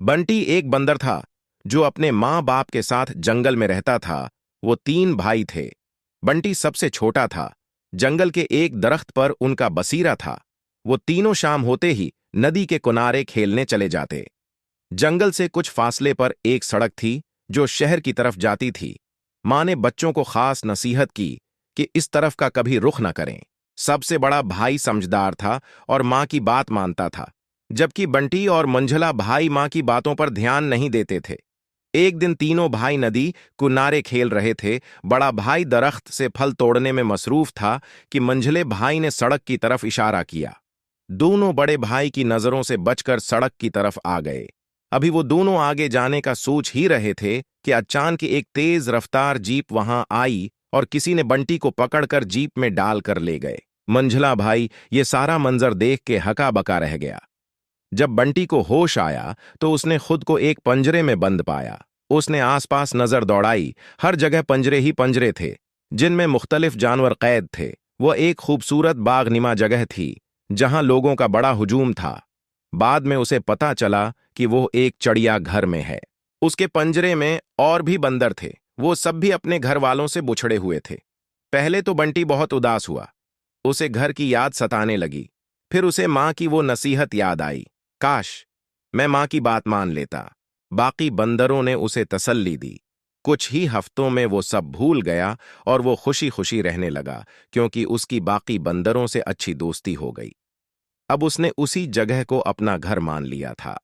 बंटी एक बंदर था जो अपने माँ बाप के साथ जंगल में रहता था। वो तीन भाई थे। बंटी सबसे छोटा था। जंगल के एक दरख्त पर उनका बसीरा था। वो तीनों शाम होते ही नदी के किनारे खेलने चले जाते। जंगल से कुछ फासले पर एक सड़क थी जो शहर की तरफ जाती थी। माँ ने बच्चों को खास नसीहत की कि इस तरफ का कभी रुख न करें। सबसे बड़ा भाई समझदार था और माँ की बात मानता था, जबकि बंटी और मंझला भाई माँ की बातों पर ध्यान नहीं देते थे। एक दिन तीनों भाई नदी किनारे खेल रहे थे। बड़ा भाई दरख्त से फल तोड़ने में मसरूफ था कि मंझले भाई ने सड़क की तरफ इशारा किया। दोनों बड़े भाई की नजरों से बचकर सड़क की तरफ आ गए। अभी वो दोनों आगे जाने का सोच ही रहे थे कि अचानक एक तेज रफ्तार जीप वहां आई और किसी ने बंटी को पकड़कर जीप में डाल कर ले गए। मंझला भाई ये सारा मंजर देख के हका बका रह गया। जब बंटी को होश आया तो उसने खुद को एक पंजरे में बंद पाया। उसने आसपास नजर दौड़ाई। हर जगह पंजरे ही पंजरे थे, जिनमें मुख्तलिफ जानवर कैद थे। वह एक खूबसूरत बागनिमा जगह थी जहां लोगों का बड़ा हुजूम था। बाद में उसे पता चला कि वो एक चिड़िया घर में है। उसके पंजरे में और भी बंदर थे। वो सब भी अपने घर वालों से बुछड़े हुए थे। पहले तो बंटी बहुत उदास हुआ। उसे घर की याद सताने लगी। फिर उसे माँ की वो नसीहत याद आई, काश मैं माँ की बात मान लेता। बाकी बंदरों ने उसे तसल्ली दी। कुछ ही हफ्तों में वो सब भूल गया और वो खुशी खुशी रहने लगा, क्योंकि उसकी बाकी बंदरों से अच्छी दोस्ती हो गई। अब उसने उसी जगह को अपना घर मान लिया था।